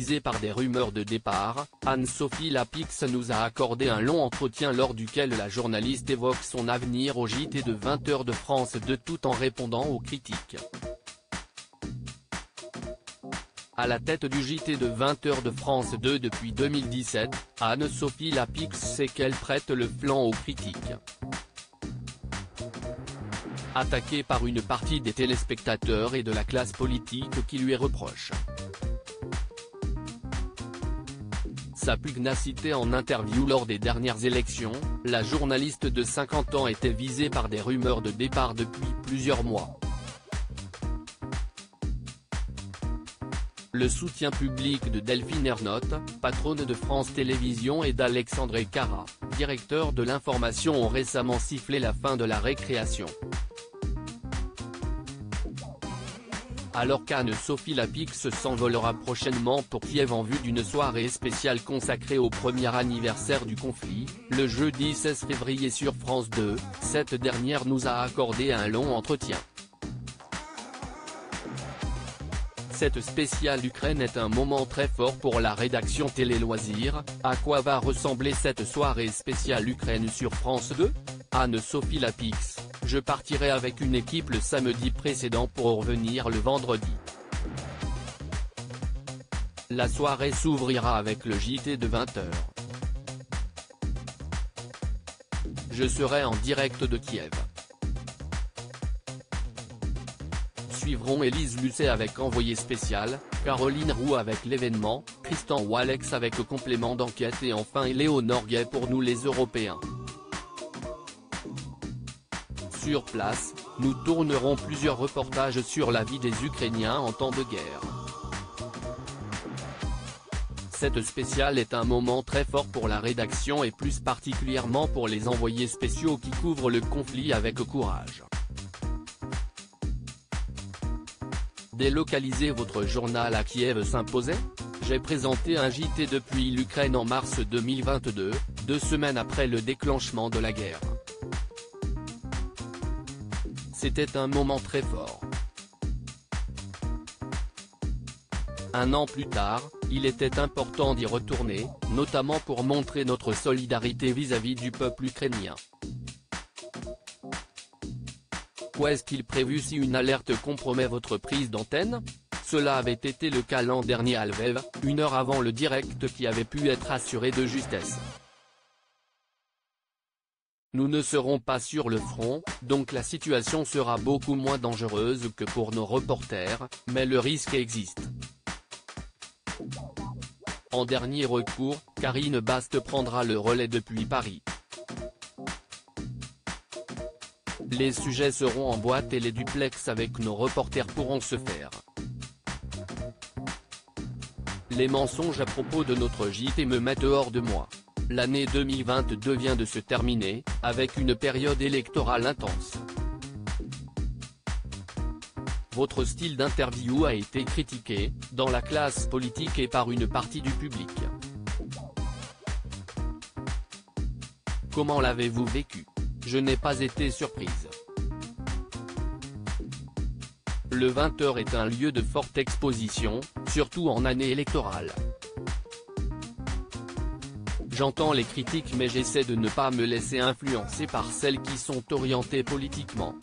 visée par des rumeurs de départ, Anne-Sophie Lapix nous a accordé un long entretien lors duquel la journaliste évoque son avenir au JT de 20h de France 2 tout en répondant aux critiques. À la tête du JT de 20h de France 2 depuis 2017, Anne-Sophie Lapix sait qu'elle prête le flanc aux critiques. Attaquée par une partie des téléspectateurs et de la classe politique qui lui reprochent sa pugnacité en interview lors des dernières élections, la journaliste de 50 ans était visée par des rumeurs de départ depuis plusieurs mois. Le soutien public de Delphine Ernotte, patronne de France Télévisions, et d'Alexandre Cara, directeur de l'information, ont récemment sifflé la fin de la récréation. Alors qu'Anne-Sophie Lapix s'envolera prochainement pour Kiev en vue d'une soirée spéciale consacrée au premier anniversaire du conflit, le jeudi 16 février sur France 2, cette dernière nous a accordé un long entretien. Cette spéciale Ukraine est un moment très fort pour la rédaction Télé Loisirs. À quoi va ressembler cette soirée spéciale Ukraine sur France 2 ? Anne-Sophie Lapix: je partirai avec une équipe le samedi précédent pour revenir le vendredi. La soirée s'ouvrira avec le JT de 20h. Je serai en direct de Kiev. Suivront Élise Lucet avec Envoyé spécial, Caroline Roux avec l'événement, Tristan ou Alex avec Complément d'enquête et enfin Éléonore Gay pour nous les Européens. Sur place, nous tournerons plusieurs reportages sur la vie des Ukrainiens en temps de guerre. Cette spéciale est un moment très fort pour la rédaction et plus particulièrement pour les envoyés spéciaux qui couvrent le conflit avec courage. Délocaliser votre journal à Kiev s'imposait ? J'ai présenté un JT depuis l'Ukraine en mars 2022, 2 semaines après le déclenchement de la guerre. C'était un moment très fort. Un an plus tard, il était important d'y retourner, notamment pour montrer notre solidarité vis-à-vis du peuple ukrainien. Qu'est-il prévu si une alerte compromet votre prise d'antenne ? Cela avait été le cas l'an dernier à Lviv, 1 heure avant le direct qui avait pu être assuré de justesse. Nous ne serons pas sur le front, donc la situation sera beaucoup moins dangereuse que pour nos reporters, mais le risque existe. En dernier recours, Karine Bast prendra le relais depuis Paris. Les sujets seront en boîte et les duplex avec nos reporters pourront se faire. Les mensonges à propos de notre JT me mettent hors de moi. L'année 2022 vient de se terminer, avec une période électorale intense. Votre style d'interview a été critiqué, dans la classe politique et par une partie du public. Comment l'avez-vous vécu ? Je n'ai pas été surprise. Le 20h est un lieu de forte exposition, surtout en année électorale. J'entends les critiques mais j'essaie de ne pas me laisser influencer par celles qui sont orientées politiquement.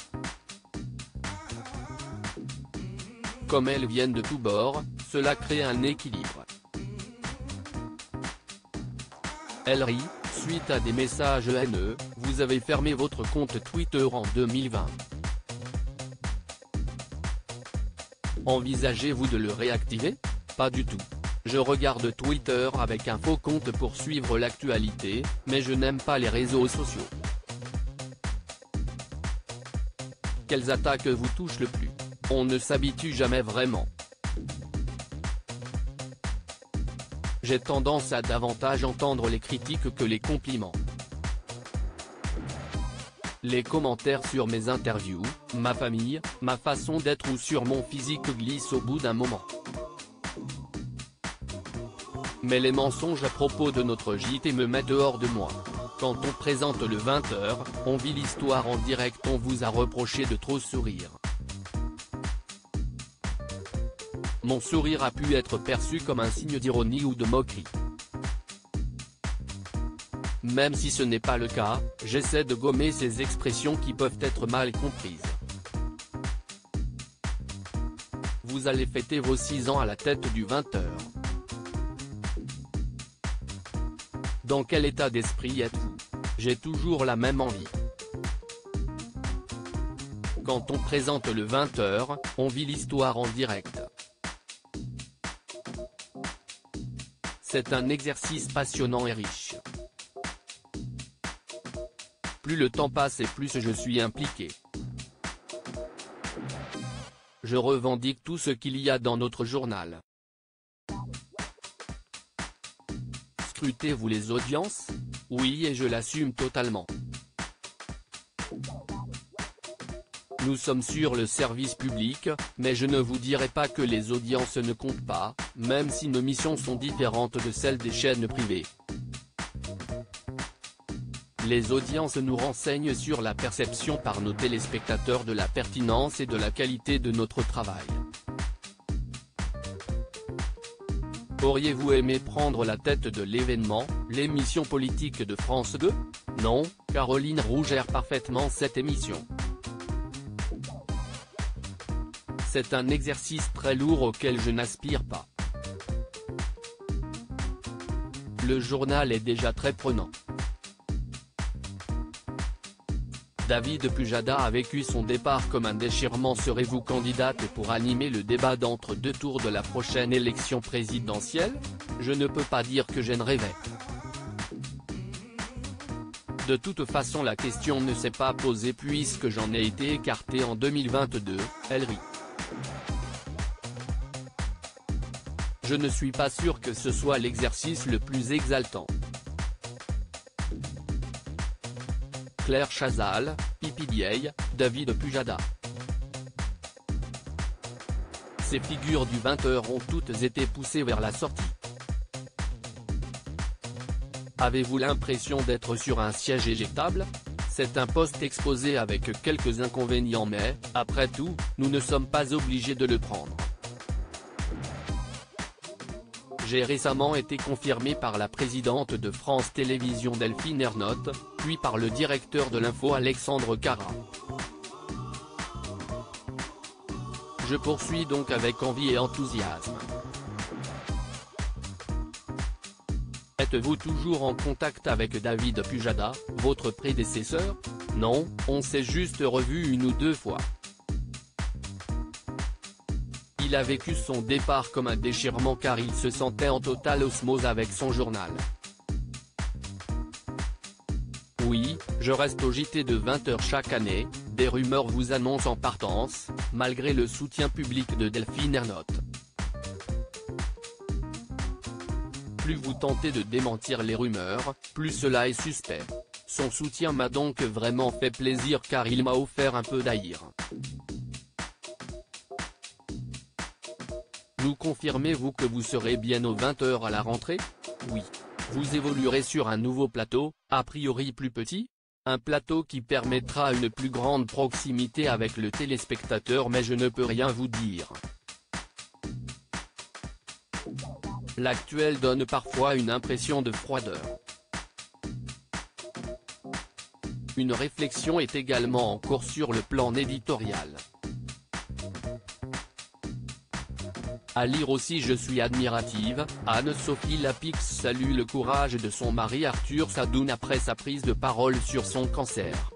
Comme elles viennent de tous bords, cela crée un équilibre. Elle rit, suite à des messages haineux, vous avez fermé votre compte Twitter en 2020. Envisagez-vous de le réactiver ? Pas du tout. Je regarde Twitter avec un faux compte pour suivre l'actualité, mais je n'aime pas les réseaux sociaux. Quelles attaques vous touchent le plus ? On ne s'habitue jamais vraiment. J'ai tendance à davantage entendre les critiques que les compliments. Les commentaires sur mes interviews, ma famille, ma façon d'être ou sur mon physique glissent au bout d'un moment. Mais les mensonges à propos de notre JT me mettent hors de moi. Quand on présente le 20h, on vit l'histoire en direct, on vous a reproché de trop sourire. Mon sourire a pu être perçu comme un signe d'ironie ou de moquerie. Même si ce n'est pas le cas, j'essaie de gommer ces expressions qui peuvent être mal comprises. Vous allez fêter vos 6 ans à la tête du 20h. Dans quel état d'esprit êtes-vous? J'ai toujours la même envie. Quand on présente le 20h, on vit l'histoire en direct. C'est un exercice passionnant et riche. Plus le temps passe et plus je suis impliqué. Je revendique tout ce qu'il y a dans notre journal. Scrutez-vous les audiences? Oui, et je l'assume totalement. Nous sommes sur le service public, mais je ne vous dirai pas que les audiences ne comptent pas, même si nos missions sont différentes de celles des chaînes privées. Les audiences nous renseignent sur la perception par nos téléspectateurs de la pertinence et de la qualité de notre travail. Auriez-vous aimé prendre la tête de l'événement, l'émission politique de France 2? Non, Caroline Roux gère parfaitement cette émission. C'est un exercice très lourd auquel je n'aspire pas. Le journal est déjà très prenant. David Pujada a vécu son départ comme un déchirement. Serez-vous candidate pour animer le débat d'entre deux tours de la prochaine élection présidentielle? Je ne peux pas dire que j'en rêvais. De toute façon la question ne s'est pas posée puisque j'en ai été écarté en 2022, elle rit. Je ne suis pas sûr que ce soit l'exercice le plus exaltant. Claire Chazal, Pipi Vieille, David Pujada. Ces figures du 20h ont toutes été poussées vers la sortie. Avez-vous l'impression d'être sur un siège éjectable? C'est un poste exposé avec quelques inconvénients mais, après tout, nous ne sommes pas obligés de le prendre. J'ai récemment été confirmé par la présidente de France Télévisions Delphine Ernotte, puis par le directeur de l'info Alexandre Cara. Je poursuis donc avec envie et enthousiasme. Êtes-vous toujours en contact avec David Pujada, votre prédécesseur? Non, on s'est juste revu 1 ou 2 fois. Il a vécu son départ comme un déchirement car il se sentait en totale osmose avec son journal. Oui, je reste au JT de 20h chaque année, des rumeurs vous annoncent en partance, malgré le soutien public de Delphine Ernotte. Plus vous tentez de démentir les rumeurs, plus cela est suspect. Son soutien m'a donc vraiment fait plaisir car il m'a offert un peu d'air. Nous confirmez-vous que vous serez bien aux 20h à la rentrée? Oui. Vous évoluerez sur un nouveau plateau, a priori plus petit? Un plateau qui permettra une plus grande proximité avec le téléspectateur mais je ne peux rien vous dire. L'actuel donne parfois une impression de froideur. Une réflexion est également en cours sur le plan éditorial. À lire aussi je suis admirative, Anne-Sophie Lapix salue le courage de son mari Arthur Sadoun après sa prise de parole sur son cancer.